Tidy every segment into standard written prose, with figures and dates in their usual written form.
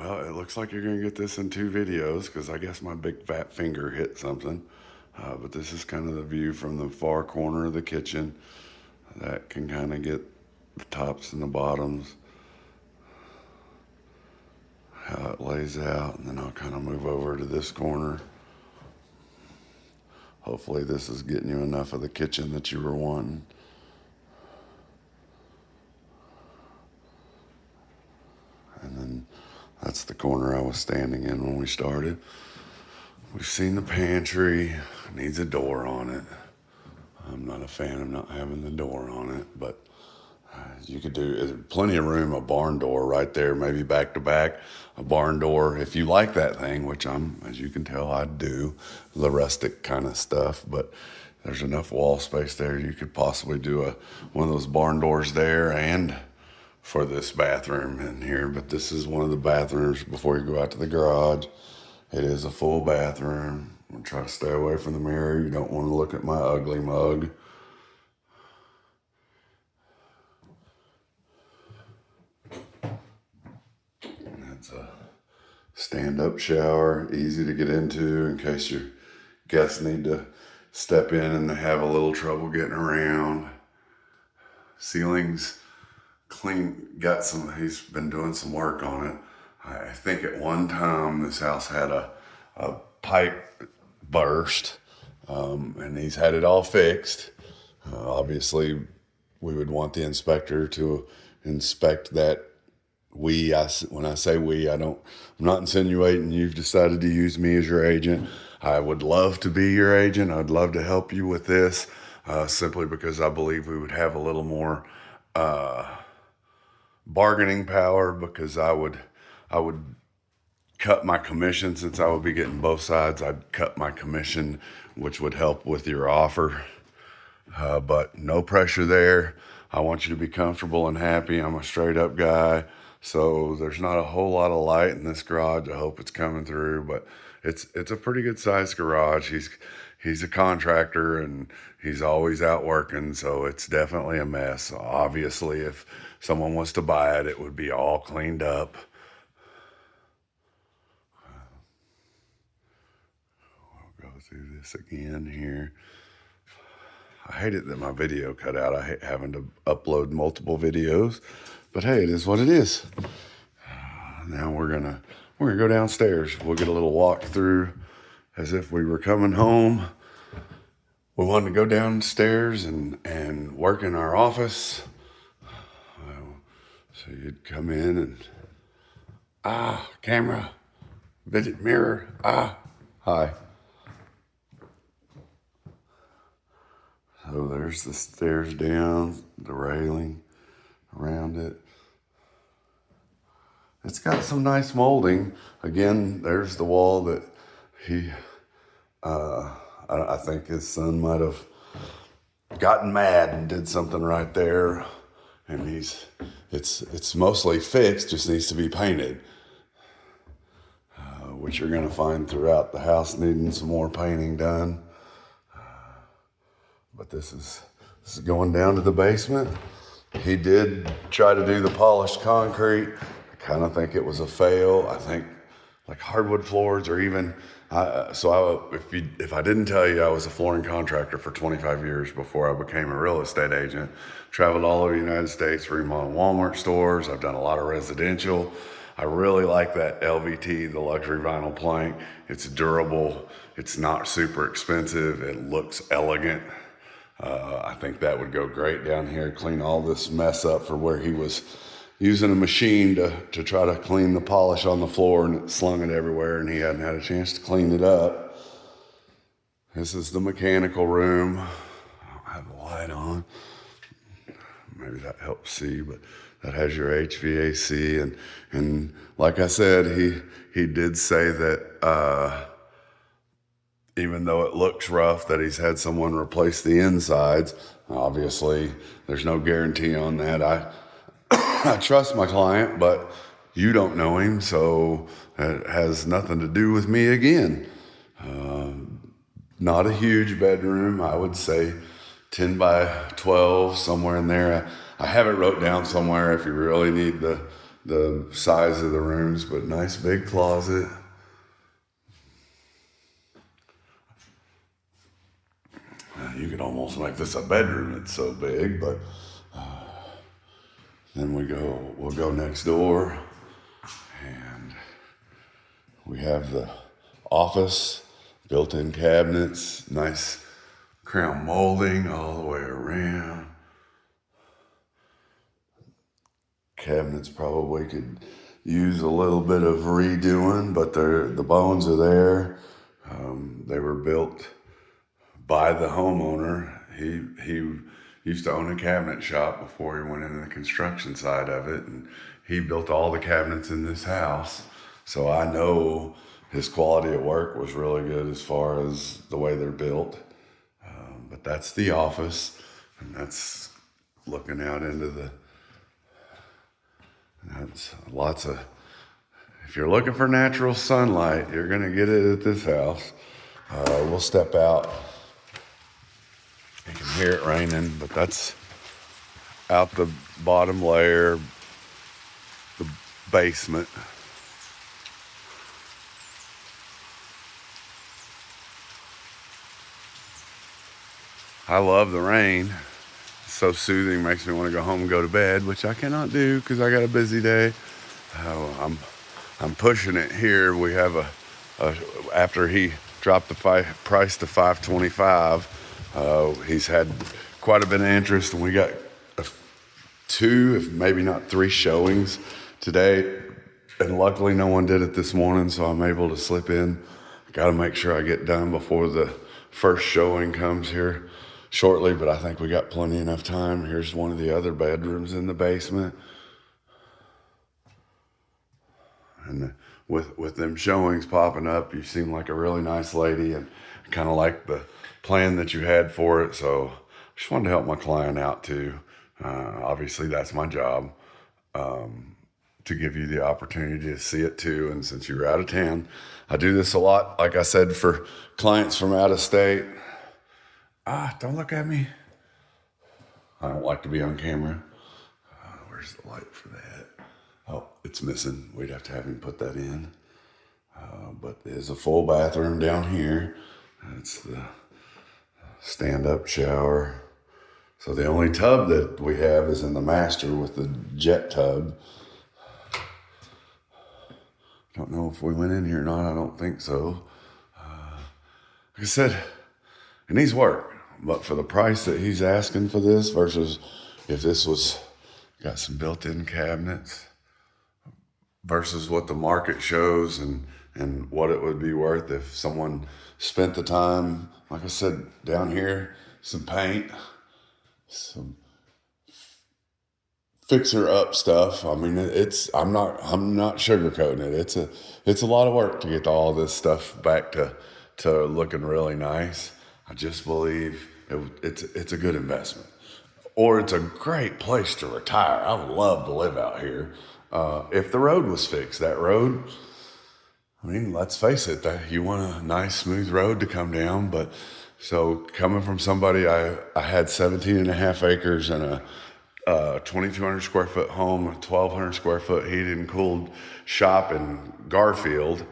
Well, it looks like you're going to get this in two videos because I guess my big fat finger hit something. But this is kind of the view from the far corner of the kitchen. That can kind of get the tops and the bottoms, how it lays out. And then I'll kind of move over to this corner. Hopefully this is getting you enough of the kitchen that you were wanting. And then that's the corner I was standing in when we started. We've seen the pantry, needs a door on it. I'm not a fan of not having the door on it, but you could do, there's plenty of room, a barn door right there, maybe back to back, a barn door. If you like that thing, which as you can tell, I do, the rustic kind of stuff, but there's enough wall space there. You could possibly do one of those barn doors there and for this bathroom in here, but this is one of the bathrooms before you go out to the garage. It is a full bathroom. I'm gonna try to stay away from the mirror. You don't want to look at my ugly mug. And that's a stand-up shower, easy to get into in case your guests need to step in and they have a little trouble getting around. Ceilings clean, he's been doing some work on it. I think at one time this house had a pipe burst, and he's had it all fixed. Obviously, we would want the inspector to inspect that. When I say we, I'm not insinuating you've decided to use me as your agent. I would love to be your agent. I'd love to help you with this, simply because I believe we would have a little more bargaining power, because I would cut my commission. Since I would be getting both sides, I'd cut my commission, which would help with your offer. But no pressure there. I want you to be comfortable and happy. I'm a straight up guy. So there's not a whole lot of light in this garage. I hope it's coming through, but it's a pretty good sized garage. He's a contractor and he's always out working. So it's definitely a mess. Obviously, if someone was to buy it, it would be all cleaned up. We'll go through this again here. I hate it that my video cut out. I hate having to upload multiple videos, but hey, it is what it is. Now we're gonna go downstairs. We'll get a little walk through as if we were coming home. We wanted to go downstairs and work in our office. So you'd come in and, camera, visit mirror, hi. So there's the stairs down, the railing around it. It's got some nice molding. Again, there's the wall that I think his son might have gotten mad and did something right there. And it's mostly fixed, just needs to be painted. Which you're gonna find throughout the house needing some more painting done. But this is going down to the basement. He did try to do the polished concrete. I kind of think it was a fail. I think like hardwood floors or even, if I didn't tell you, I was a flooring contractor for 25 years before I became a real estate agent. Traveled all over the United States, remodeled Walmart stores. I've done a lot of residential. I really like that LVT, the luxury vinyl plank. It's durable. It's not super expensive. It looks elegant. I think that would go great down here, clean all this mess up for where he was using a machine to try to clean the polish on the floor, and it slung it everywhere and he hadn't had a chance to clean it up. This is the mechanical room. I don't have the light on. Maybe that helps see, but that has your HVAC. And like I said, he did say that, even though it looks rough, that he's had someone replace the insides. Obviously, there's no guarantee on that. I trust my client, but you don't know him, so it has nothing to do with me again. Not a huge bedroom. I would say 10 by 12, somewhere in there. I have it wrote down somewhere if you really need the the size of the rooms, but nice big closet. You could almost make this a bedroom. It's so big, but then we'll go next door, and we have the office, built-in cabinets, nice crown molding all the way around. Cabinets probably could use a little bit of redoing, but the bones are there. They were built by the homeowner. He used to own a cabinet shop before he went into the construction side of it, and he built all the cabinets in this house. So I know his quality of work was really good as far as the way they're built. But that's the office, and that's looking out into that's lots of, if you're looking for natural sunlight, you're gonna get it at this house. We'll step out. You can hear it raining, but that's out the bottom layer, the basement. I love the rain. It's so soothing, makes me want to go home and go to bed, which I cannot do because I got a busy day. I'm pushing it here. We have after he dropped the price to $525, he's had quite a bit of interest, and we got 2, if maybe not 3 showings today. And luckily no one did it this morning, so I'm able to slip in. Got to make sure I get done before the first showing comes here shortly, but I think we got plenty enough time. Here's one of the other bedrooms in the basement. And with them showings popping up, you seem like a really nice lady, and I kind of like the plan that you had for it. So just wanted to help my client out too. Obviously that's my job, to give you the opportunity to see it too. And since you're out of town, I do this a lot, like I said, for clients from out of state. Don't look at me. I don't like to be on camera. Where's the light for that? Oh, it's missing. We'd have to have him put that in. But there's a full bathroom down here. It's the stand-up shower. So the only tub that we have is in the master with the jet tub. Don't know if we went in here or not. I don't think so. Like I said, it needs work. But for the price that he's asking for this versus if this was got some built-in cabinets versus what the market shows and what it would be worth if someone spent the time, like I said, down here, some paint, some fixer up stuff. I mean, I'm not sugarcoating it. It's a lot of work to get all this stuff back to looking really nice. I just believe it's a good investment, or it's a great place to retire. I would love to live out here. If the road was fixed, that road, I mean, let's face it, you want a nice smooth road to come down. But so coming from somebody, I had 17 and a half acres and a 2,200 square foot home, a 1,200 square foot heated and cooled shop in Garfield.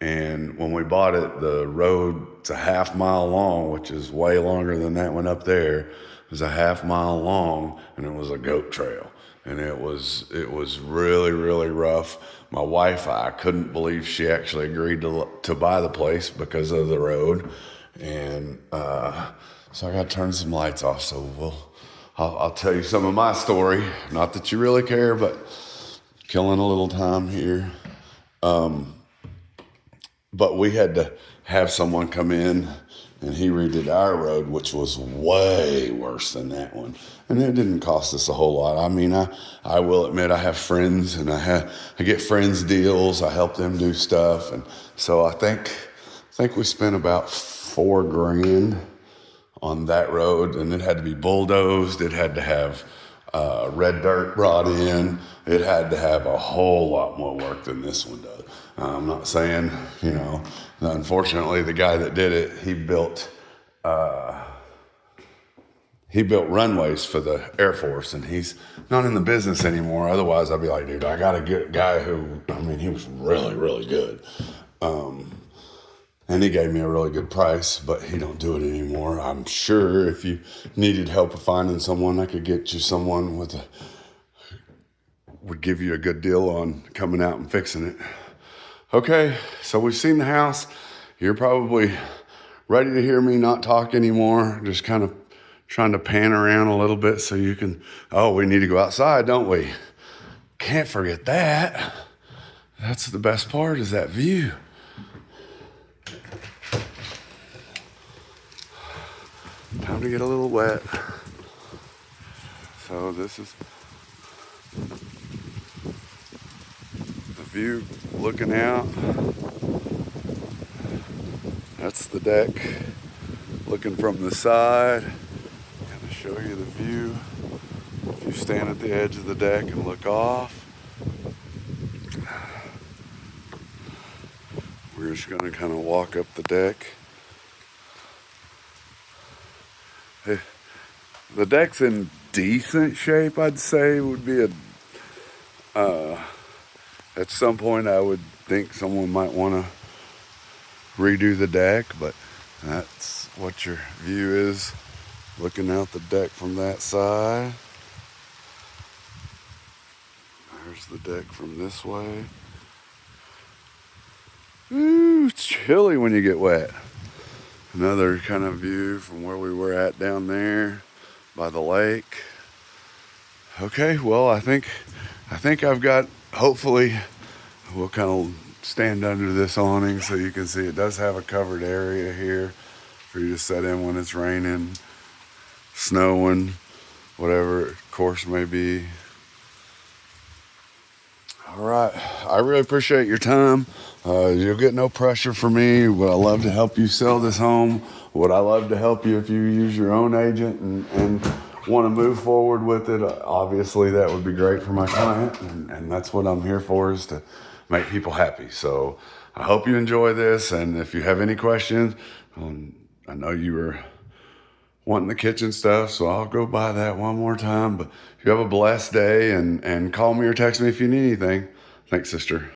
And when we bought it, the road's a half mile long, which is way longer than that one up there. It was a half mile long, and it was a goat trail. And it was really, really rough. My wife, I couldn't believe she actually agreed to buy the place because of the road. And so I got to turn some lights off. So I'll tell you some of my story. Not that you really care, but killing a little time here. But we had to have someone come in, and he redid our road, which was way worse than that one. And it didn't cost us a whole lot. I mean, I will admit I have friends, and I get friends deals. I help them do stuff. And so I think we spent about $4,000 on that road, and it had to be bulldozed. It had to have red dirt brought in. It had to have a whole lot more work than this one does. I'm not saying, unfortunately the guy that did it, he built runways for the Air Force, and he's not in the business anymore. Otherwise, I'd be like, dude, I got a good guy who, I mean, he was really, really good. And he gave me a really good price, but he don't do it anymore. I'm sure if you needed help with finding someone, I could get you someone would give you a good deal on coming out and fixing it. Okay, so we've seen the house. You're probably ready to hear me not talk anymore, just kind of trying to pan around a little bit so you can, oh, we need to go outside, don't we? Can't forget that. That's the best part, is that view. Time to get a little wet. So this is the view looking out. That's the deck looking from the side. I'm gonna show you the view. If you stand at the edge of the deck and look off, we're just gonna kind of walk up the deck. The deck's in decent shape, I'd say. Would be at some point I would think someone might want to redo the deck, but that's what your view is, looking out the deck from that side. There's the deck from this way. Ooh, it's chilly when you get wet. Another kind of view from where we were at down there by the lake. Okay, well, I think I've got, hopefully we'll kind of stand under this awning so you can see it does have a covered area here for you to set in when it's raining, snowing, whatever course may be. All right, I really appreciate your time. You'll get no pressure from me. Would I love to help you sell this home? Would I love to help you if you use your own agent and want to move forward with it? Obviously, that would be great for my client, and that's what I'm here for, is to make people happy. So I hope you enjoy this, and if you have any questions, I know you were wanting the kitchen stuff, so I'll go by that one more time. But you have a blessed day, and call me or text me if you need anything. Thanks, sister.